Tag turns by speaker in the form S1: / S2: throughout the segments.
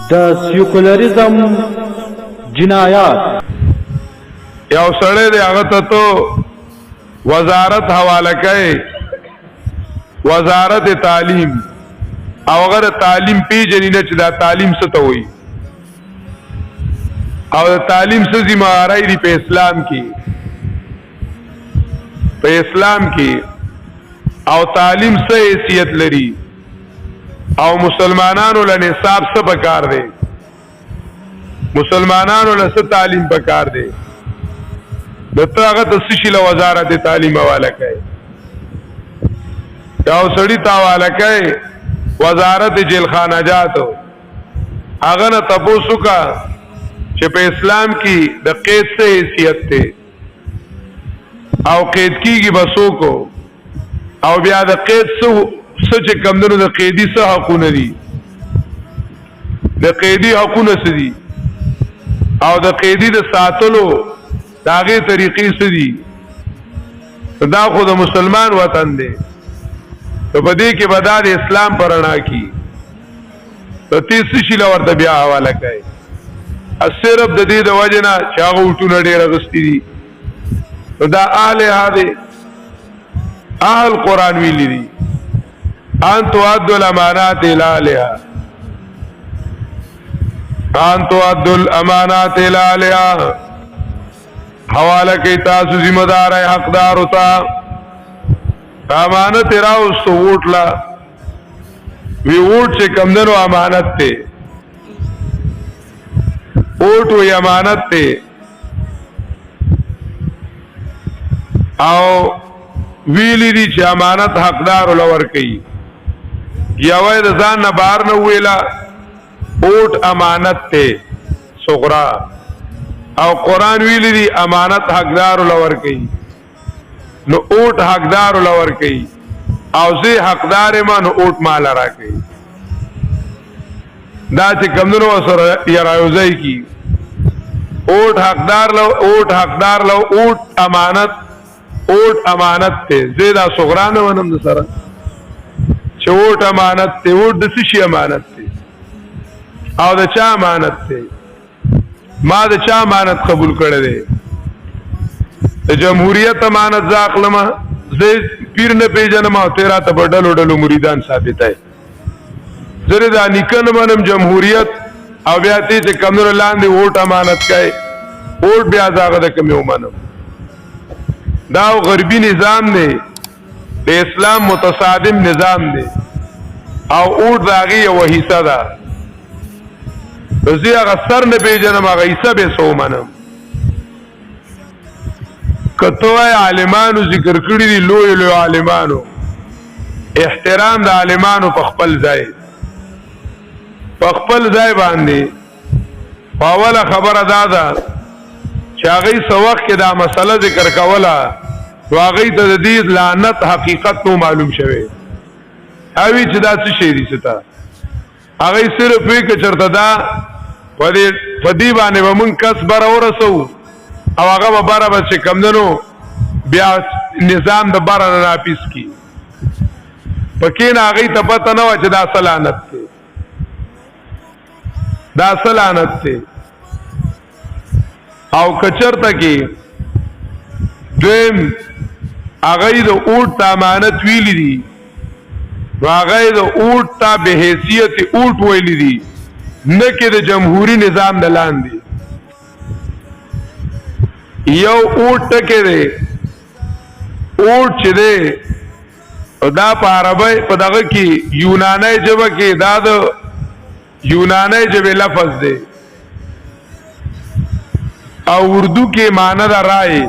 S1: د سیکولریزم جنایات.
S2: یو سړی دی هغه ته تو وزارت حواله کوي، وزارت تعلیم، او هغه تعلیم پیژني نه چې دا تعلیم څه ته وایي او د تعلیم څه ذمہواری دی په اسلام کې، په اسلام کې او تعلیم څه حیثیت لري او مسلمانانو له نصاب څه پکار دی، مسلمانانو له څه تعلیم پکار دی، دته هغه د سشي له وزارت تعلیم حواله کوي. یو سړی ته حواله کوي وزارت جیلخانه جاتو، هغه نه تپوسو کا چې په اسلام کې د قید څه حیثیت دی او قید کیږي بسو کو، او بیا د قید څه چې کمدنو د قیدی څه حقونه دي، د قیدی حقونه څه دي او د قیدی د ساتلو د هغې طریقې څه دي. دا خو د مسلمان وطن دی، په دې کې به دا د اسلام په رڼا کې د تیس شي له ورته بیا حواله کوي. صرف د دې د وجه نه چې هغه اولټونه ډېر اغوستي دي. دا اهل هادي اهل قرآن ویلي دي ان تؤدوا الامانات الى اهلها، ان تؤدوا الامانات الى اهلها، حواله کوي تاسو ذمہ دار حقدار ہوتا امانت راو سو ووټ لا وی ووټ چې کمندنو امانت ته ووټ وی امانت ته او ویلی دي چې امانت حقدار ولور کوي یا وای د ځان نه بار نه ویلا ووټ امانت ته صغرا او قرآن ویلی دي امانت حقدار ولور کوي نو اوټ حقدار لور کوي او زه حقدار ما نو اوټ مال را کوي. دا چې کمونو سره یراوځي کی اوټ حقدار لو اوټ حقدار لو اوټ امانت ته زیاده صغرانه ونم سره چې اوټ امانت ته اوټ د شي امانت ته او د چا امانت ته ما د چا امانت قبول کړی دی جمهوریت امانت ځاخلم زه پیر نه پیژنم او تیرا ته ډلو ډلو مریدان ثابتای زره دا نکنه منم جمهوریت او بیا ته چې کمنو لاندې ووټ امانت کوي ووټ بیا ځاغه د کمیو منم. دا غربي نظام دی، د اسلام متصادم نظام دی او ووټ داغي یو حصہ ده. زه هغه سر نه پیژنم هغه حصہ به سو منم. کتوای عالمانو ذکر کړی دي لوی لوی عالمانو، احترام د عالمانو په خپل ځای باندې پاوله خبره دادا چې هغه څو وخت کې دا مسله ذکر کوله نو هغه ته د دې لعنت حقیقت نو معلوم شوه اوی چې دا څه شی دي ستا هغه صرف وی ک چرته دا په دې باندې ومن کس بر اورسو او هغه به باره به چې کمدنو بیا نظام د باره نه ناپیس کی پکې نه هغې ته پته نه وه چې دا څه لعنت دی، دا څه لعنت دی. او که چېرته کې دویم هغې د اوټ ته امانت ویلي دي نو هغې د اوټ ته بې حیثیت اوټ ویلي دي نه کې د جمهوري نظام د لاندې یو اوټ ټکے دی اوټ چې دی دا په عربی په دغه کې یونانی ژبه کې دا د یونانی ژبې لفظ دی او اردو کې معنی دا رائے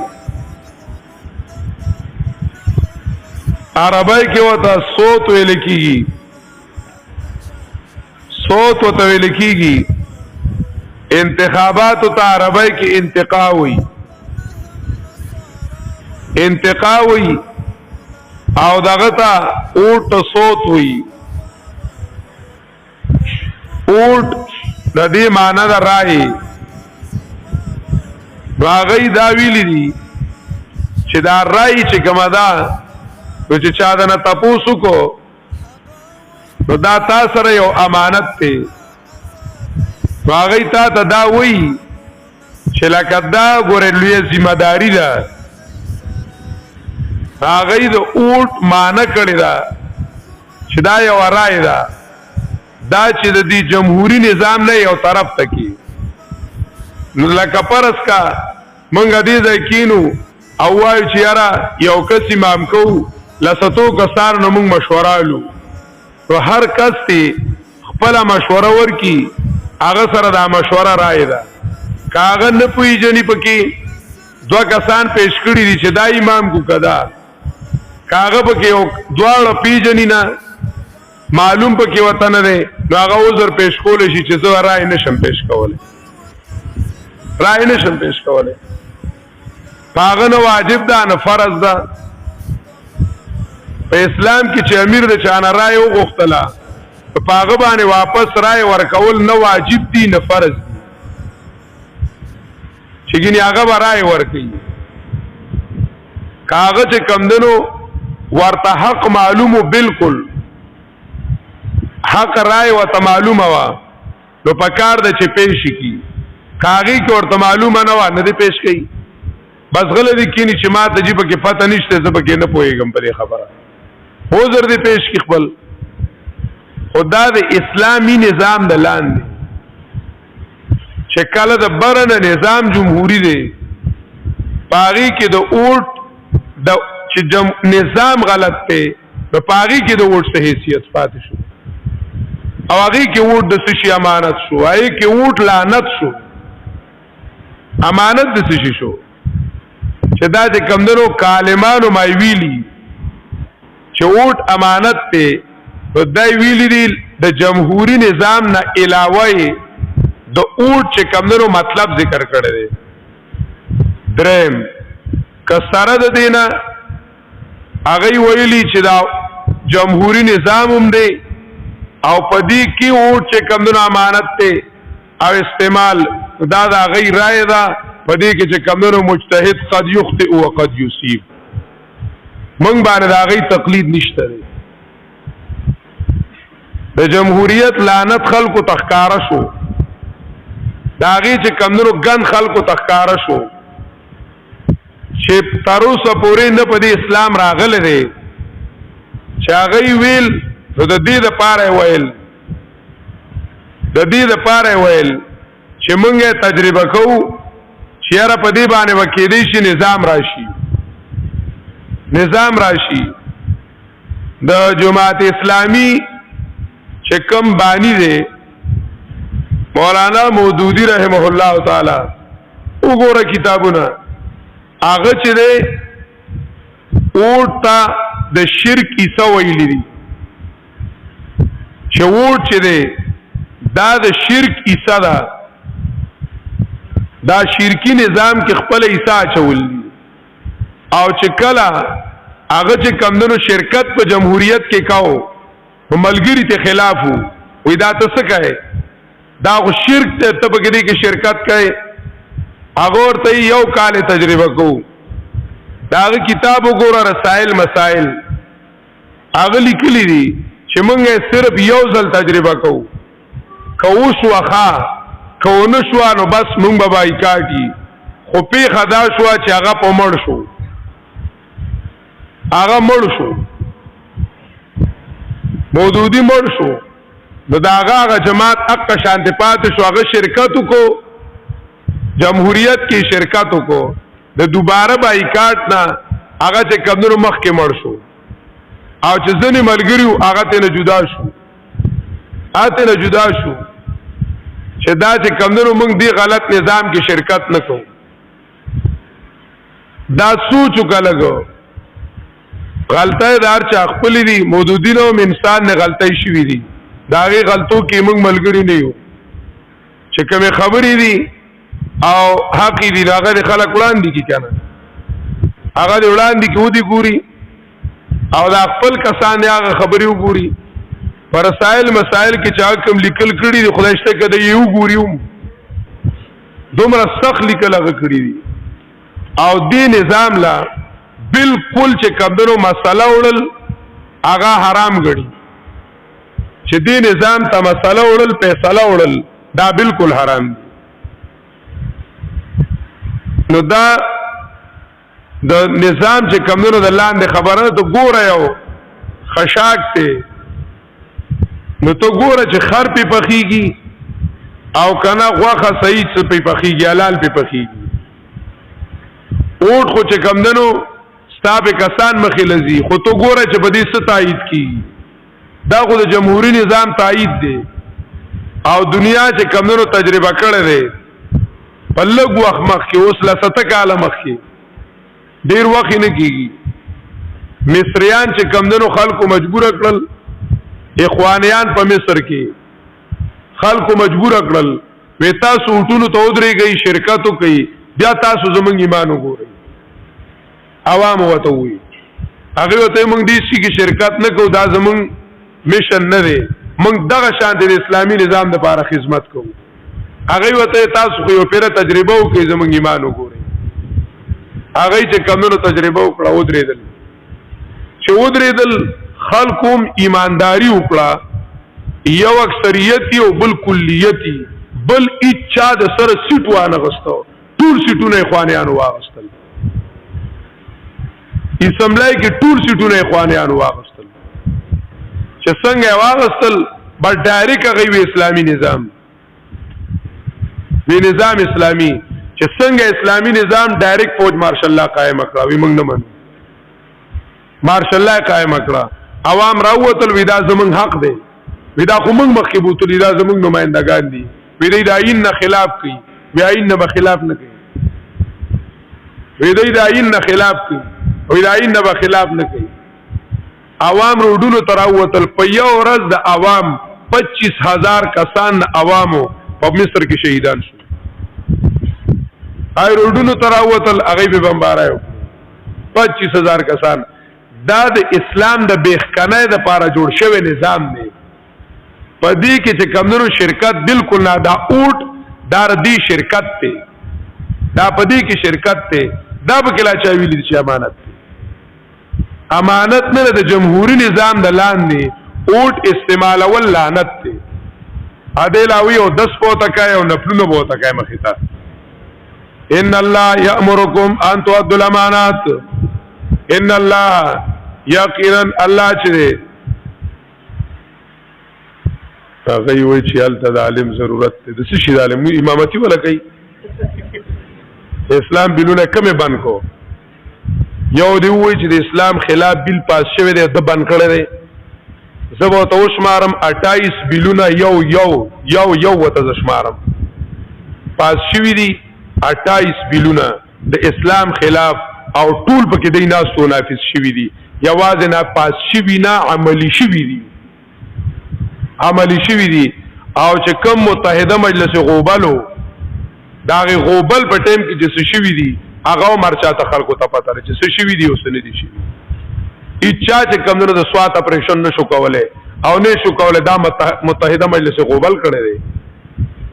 S2: عربی کې وته صوت ویل کېږي، صوت وته ویل کېږي. انتخابات ته عربی کې انتقا وي، انتقا وی او دغه ته اوټ صوت وی. اوټ د دې معنی دا رائے باغی دا ویلی دي چې دا رائے چې کومه ده نو چې چا دنه تپوسو کو نو دا تا سره یو امانت دی هغه ته دا وایي چې لکه دا ګوره لویه ذمہ داري ده هغه د اوټ معنی کړی ده چې دا یو رائے ده دا چې د دې جمهوریت نظام نه یو طرف ته کی نو لکه پرس کا منګه دې ځای کینو او وایو چې یاره یو کس امام کو لستو کسان نو موږ مشوره لو نو هر کس ته خپل مشوره ورکی هغه سره دا مشوره رائے ده کاغه نه پویجنی پکې دوه کسان پیش کړی دي چې دا امام کو کدا کاغه پکې دواړه پیجنی نه معلوم پکې وطن نه نو هغه عذر پیش کول شي چې زه رائے نشم پیش کولای رائے نشم پیش کولای هغه نو واجب ده نه فرض ده په اسلام کې چې امیر د چانه رائے وغوښتله په هغه باندې واپس رائے ورکول نه واجب دي نه فرض دي چې ګینه هغه رائے ورکړي کاغذ کمندنو ورته حق معلومو بالکل حق رائے وته معلومه وا نو پکار د چې پیش کی کاغی کې ورته معلومه نه و نه دی پیش کړي بس غل دي کینی چې ما ته جيبه کې پته نشته زه پکې نه پوهیږم په خبره هو زر دی پیش کی خپل خدا د اسلامی نظام د لاندې چې کله د برنه نظام جمهوری دی پاغي کې د اوټ د چې نظام غلط دی په پاغي کې د اوټ څه حیثیت پاتې شو او هغه کې اوټ د سشي امانت شو هغه کې اوټ لعنت شو امانت د سشي شو چې دا د کمندونو کالمانو مای ویلي چې اوټ امانت ته خدای ویلي دی د جمهوریت نظام نه علاوه د اوټ چې کمندونو مطلب ذکر کړی دی درم کسره د دینه هغه ویلي چې دا جمهوریت نظام هم دی او پدې کې اوټ چې کمندونو امانت ته او استعمال دا غیر رائے دا پدې کې چې کمندونو مجتهد قد یخطئ او قد یصیب مونږ باندې دا غي تقلید نشته د جمهوریت لعنت خلکو تخکاره شو دا غي چې کمندونو ګن خلکو تخکاره شو چې تر اوسه پورې نه پدې اسلام راغله دی چې هغه ویل نو د دې د پاره ویل چې مونږه تجربه کوو چې را په دې باندې وکیدې شي نظام راشي د جماعت اسلامی چې کوم بانی دی مولانا مودودی رحمه الله تعالی وګوره کتابونه هغه چې دی اوټه د شرک عیسی ویلي دي چې ووټ چې دی دا د شرک عیسی ده دا شرکی نظام کې خپل عیسی اچول دي او چې کله هغه چې کمندونو شرکت په جمهوریت کې کاو په ملګری ته خلاف وي دا څه کوي دا خو شرک ته تبګری کې شرکت کوي هغه ورته یو کال تجربه کو دا کتاب وګوره رسائل مسائل هغه لیکلي دي چې مونږ صرف یو ځل تجربه کوو شو ښا کو نه شو نو بس مونږ به بایکاټي خو په خدا شو چې هغه په مړ شو مودودی مړ شو نو دا هغه جماعت حق شانت پات شو هغه شرکت کو جمهوریت کې شرکت کو د دوباره بایکاټ نه هغه چې کمنو مخ کې مړ شو او چې ځنې ملګریو هغه ته نه جدا شو چې دا چې کمنو موږ دی غلط نظام کې شرکت نکو دا سوچ وکړو غلطه دار چا خپل دي مودودینو انسان نه غلطي شوی دي داغه غلطو کې موږ ملګری نه یو چې کومه خبرې دي او حق دي هغه خلک وړاندې کی کنه هغه وړاندې کی ودي ګوري او دا خپل کسان هغه خبرې وګوري پر رسائل مسائل کې چا کوم لیکل کړي دي خدای شته کده یو ګوريوم دومره سخت لیکل هغه کړي دي او دې نظام لا بالکل چې کبدرو مسله وړل هغه حرام ګړي چې دې نظام ته مسله وړل فیصله وړل دا بالکل حرام دي. نو دا د نظام چې کمونو د لاندې خبره ته ګوره یو خشاک ته نو ته ګوره چې خر پې پخیږي او کنه غوښه صحیح څه پې پخیږي حلال پې پخیږي. اوټ خو چې کمدنو ستا پې کسان مخې لځي خو ته ګوره چې په دې څه تایید کېږي. دا خو د جمهوري نظام تایید دی او دنیا چې کمدنو تجربه کړی دی په لږ وخت مخکې اوس له 7 کاله مخکې ډېر وخت یې نه کېږي مصریان چې کمدنو خلکو مجبوره کړل اخوانیان په مصر کې خلکو مجبوره کړل وی تاسو اټونو ته ودرېږئ شرکت وکئ بیا تاسو زمونږ ایمان وګورئ. عوام ورته ووایي هغې ورته وایي موږ دې شي کې شرکت نه کوو دا زمونږ میشن نه دی موږ دغه شانتې د اسلامي نظام دپاره خدمت کوو. هغې ورته وایي تاسو خو یو پیره تجربه وکئ زمونږ ایمان وګورئ. هغې چې کمونو تجربه وکړه ودرېدل چې ودرېدل خلکو هم ایمانداري وکړه یو اکثریت او بل کلیت بل اچا د سره سیټ وانغستو ټول سیټونه اخوانیانو واغستل اسمبلی کې ټول سیټونه اخوانیانو واغستل چې څنګه واغستل بل ډایرک هغه اسلامي نظام وی نظام اسلامي چې څنګه اسلامي نظام ډایرک فوج مارشل الله قائم کړه وی موږ نه منو مارشل الله قائم کړه عوام راوتل وی دا زمونږ حق دی وی دا خو موږ مخکې بوتلي دا زمونږ نمایندګان دي وی دی د آیین نه خلاف کوي وی آیین نه به خلاف نه کوي وی دی د آیین نه خلاف کوي وی د آیین نه به خلاف نه کوي. عوام روډونو ته راوتل په یو ورځ د عوام 25,000 کسان عوامو په مصر کې شهیدان شو. هاي روډونو ته راوتل هغې به بمبارای 25,000 کسان. دا د اسلام د بیخکنۍ دپاره جوړ شوی نظام دی په دې کې چې کمدنو شرکت بالکل نه دا اوټ دا ردی شرکت دی دا په دې کې شرکت دی دا به کله چا ویلي چې امانت دی امانت نه د جمهوري نظام د لاندې اوټ استعمالول لعنت دی. هدې لاوي او 10 پوته کوي او نفلونه پوته کوي مخې ته ان الله یأمرکم ان تؤدوا الامانات ان الله یقینا الله چې هغه وی چې هلته د عالم ضرورت دی د څه شي د عالم امامتي ولا کوي اسلام بلونه کمې بند کو یو دی وی چې د اسلام خلاف بل پاس شوی دی د بند کړی دی زه به ورته وشمارم 28 بلونه یو ورته زه شمارم پاس شوي دي 28 بلونه د اسلام خلاف او ټول پکې دی ناستو نافذ شوي دي یوازې نه پاس شوي نه عملي شوي دي او چې کوم متحده مجلس غوبلو دا غي غوبل په ټیم کې چې څه شوي دي هغه مرچا ته خلکو ته پته لري چې څه شوي دي او څه نه دي شوي. اچا چې کوم د سوات اپریشن نشو کولای او نه شو کولای دا متحده مجلس غوبل کړی دی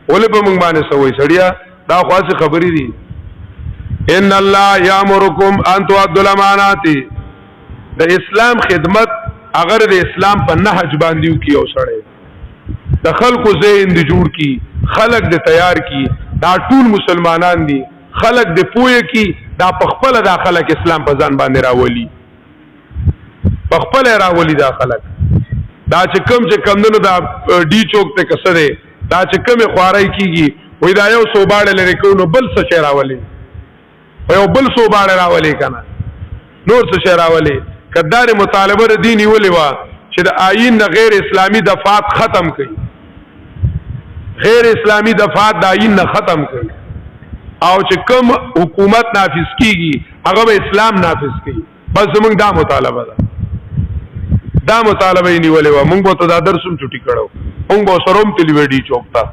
S2: ولې په موږ باندې سوي سړیا دا خاصه خبرې دي. ان الله یامرکم ان تؤدوا الامانات د اسلام خدمت اگر د اسلام په نهج باندې وکي او سړی د خلکو ذهن د جوړ کی خلق د تیار کی دا ټول مسلمانان دي خلق د پوهه کی دا پخپل دا خلق اسلام په ځان باندې راولي پخپل راولي دا خلق دا چې کم دنو دا ډی چوک ته کسره دا چې کم خوارای کیږي وای دا یو صوباړه لري کو نو بل څه شي راولي یو بل صوباړه راولي کنه نور څه شي راولي کدار مطالبه دینی ولې وا چې د آیین د غیر اسلامی دفعات ختم کړي غیر اسلامی دفعات د آیین نه ختم کړي او چې کوم حکومت نافذ کیږي هغه به اسلام نافذ کړي بس موږ دا مطالبه یې نیولې و موږ به ته دا درسوم چټي کړو موږ به سروم تلی وډی چوکتا